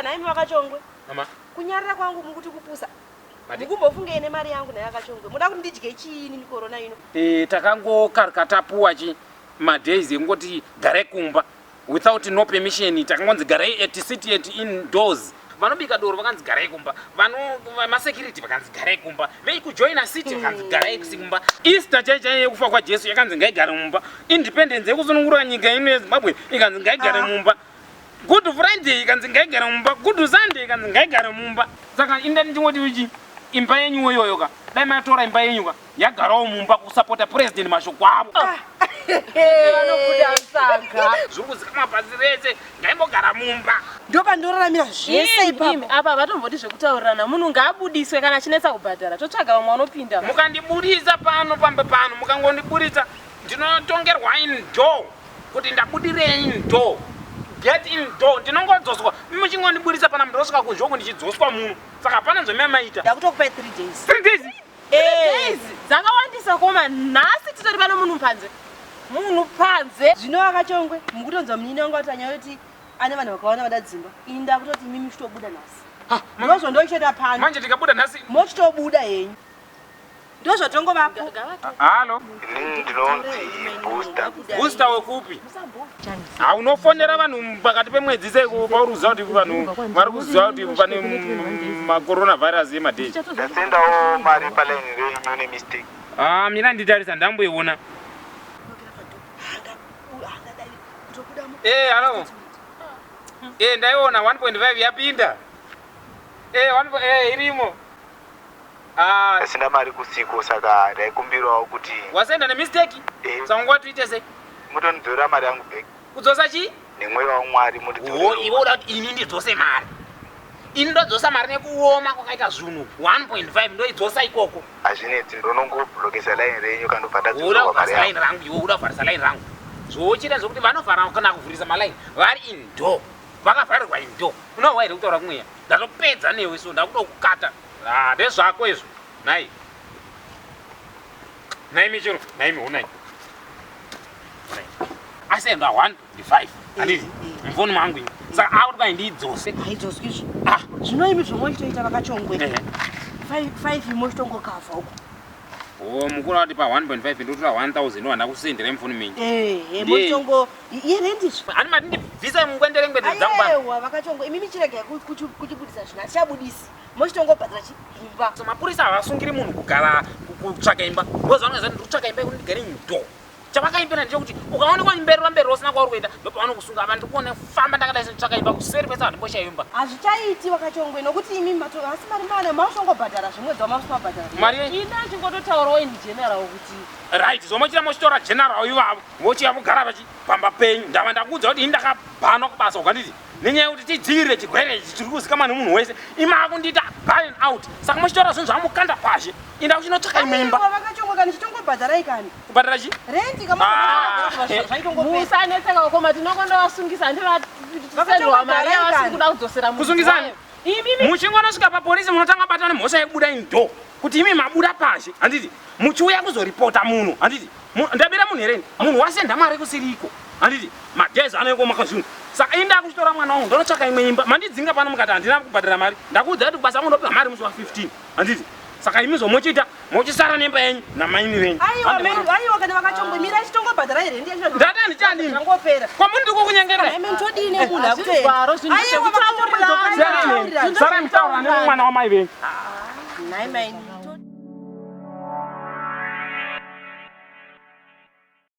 naimi wakachongwe. Mama. Kunyarira kwangu mukuti kupusa. Mukumbofunge ine mari yangu naye akachongwe. Muda kuti ndidye chiini ni corona ino. Takangokarikatapuwa madhays ngoti gare kumba without no permission takangonzi gare at city at indoors. Vanobika doro vakanzi garai kumba, masecurity vakanzi garai kumba, veikujoina city vakanzi garai kumba. Easter chaicha yekufa kwaJesu yakanzi ngaigare mumba. Independence yekusunungura nyika ino yeZimbabwe ikanzi ngaigare mumba. Good Friday ikanzi ngaigare mumba. Good Sunday ikanzi ngaigare mumba. Saka inda ndingoti uchi imba yenyu yoyoka. Dai matora imba yenyu ka yagarawo mumba kusupporta president mashoko avo. Vanobuda sanga. Zvuku zikamabhazi rese ngaimbogara mumba. Ndoka ndoraramira zvese ipapo. Apa vatomboti zvekutaurirana munhu ngaabudiswe kana chinetsa kubhadhara totsvaga vamwe vanopinda. Mukandibudisa pano pambe pano mukangondibudisa ndinotongerwa indoor kuti ndabudirei indoor. Get indoor ndinongodzoswa muchingondibudisa pana ndosvika kuzvoko ndichidzoswa munhu. Saka pana zvememaita. Ndakutokupa 3 days. 3 days. 3 days. Dzakawandisa koma nhasi titori pano munhu panze. Munhu panze. Zvino akachongwe mukutonzwa munini wangu atanya kuti ane vanhu vakawana vada dzimba. Inda kutoti mimi chitobuda nhasi. Ndozvo ndocheta pano. Manje tikabuda nhasi mochitobuda henyu. Ndozvo tongo vapo. Halo. Ndinonzi booster. Booster wekupi? Unofonera vanhu pakati pemwedzi seko pauruziva kuti vanhu vari kuziva kuti pane macoronavirus yemadheyi. Ndasendawo mari paline renyu nemistake. Mina nditarisa ndamboiona. Halo. Ndaiona 1.5 yapinda. Irimo. Ndasenda mari kusiko saka ndaikumbirawo kuti wasenda nemistake. Saka ngwatuite sei? Mutondidzora mari yangu back. Kudzosa chi? Nemweya waMwari mundidzore. Iwe uda kuti ini ndidzose mari. Ini ndodzosa mari nekuoma kwakaita zvinhu 1.5 ndoidzosa ikoko. Azvinetsi ndonongoblokesa line renyu kandobva uda kuvharisa line rangu. Iwe uda kuvharisa line rangu. Zvochita zvokuti vanovhara kana kuvhurisa maline vari indoor. Vakavharirwa indoor. Unohwa here kutaura kumweya. Ndatopedza newe so ndakuda kukata. Ndezvako izvo. Nai. Nai michero. Nai mihunai. Asenda 1.5. Anditi mfoni mangu ini. Saka akuti kwai ndidzose. Haidzoswi izvo. Zvino imi zvomochitoita vakachongwe. 5 mochitongokavha uko. Mukuru wati pa 1.5 ndotora 1000 ndohanda kusendera mfoni menyu. Mochongo yerendiswa. Ani mati ndibvisa mungwendere ngwendere dzangu bana. Aiwa vakachongwe imi chirega kuchibudisa zvina chabudisi. Mochitongobhadhara imba. So mapurisa havasungiri munhu kugara kutsvaka imba. Ndozvavanozati ndikutsvaka imba yekuti ndigare indoor. Chavakaimbira ndechekuti ukaonekwa imberi ramberi usina kwauri kuenda ndopavanokusunga apa ndikuone famba ndakadai senditsvaka imba kuseri kwese handimboshaya imba. Hazvichaiti vakachongwe nokuti imi asi mari mana maushongobhadhara zvimwedzi wamausingabhadhara. Mari ina chingototaurawo ini general kuti right zomochira mochitora general ivavo vochiya kugara vachipamba penyu ndava ndakuudza kuti ini ndakabhanwa kubasa ukanditi nenyaya yekuti tidzivirire chirwere ichi chiri kuzikamwa nemunhu wese imakundita burn out saka mochitora zvinhu zvamukanda kwazhe inda kuchinotsvaka imwe imba. Vakachongwe kani chitongobhadharai kani kubhadhara chi rendi kama musanetseka koma tinokondovasungisa ndivatisendwa mari yavasiri kuda kudzosera kusungisani muchingonosvika papolisi munotanga batwa nemhosva yekubuda indoor kuti imi mabuda pashe handiti muchiuya kuzoripota munhu handiti ndabira munhu hereni munhu wasenda mari kusiriko handiti magezi anoekoma zvinhu saka ini ndakuchitora mwana wangu ndonotsvaka imwe imba mandidzinga pano mukati handina kubhadhara mari ndakuudza kuti basa mundopiwa mari musi wa15 handiti saka imi zomochita mochisara nemba yenyu namaini renyu. Aiwa kana vakachongwe mira chitongobhadhara rendi yacho ndata ndichadini zvangopera kwamuri ndiko kunyengerera todini munhu akutoi sara mitaura nemwana wamai venyu. nai maini